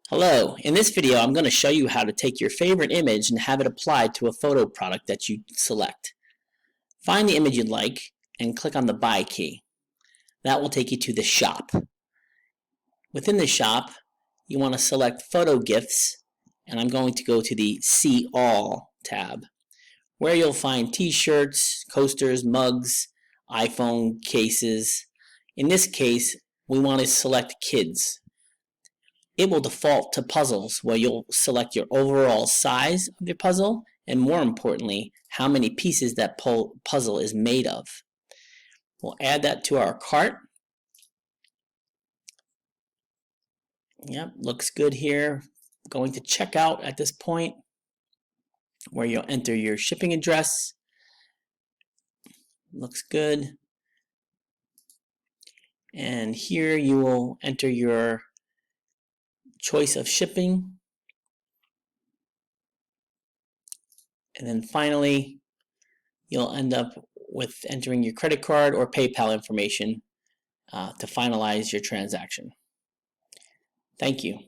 Hello, in this video I'm going to show you how to take your favorite image and have it applied to a photo product that you select. Find the image you'd like and click on the Buy key. That will take you to the shop. Within the shop, you want to select Photo Gifts, and I'm going to go to the See All tab, where you'll find t-shirts, coasters, mugs, iPhone cases. In this case, we want to select Kids. It will default to puzzles, where you'll select your overall size of your puzzle and, more importantly, how many pieces that puzzle is made of. We'll add that to our cart. Yep, looks good here. Going to checkout at this point, where you'll enter your shipping address. Looks good. And here you will enter your choice of shipping. And then finally, you'll end up with entering your credit card or PayPal information to finalize your transaction. Thank you.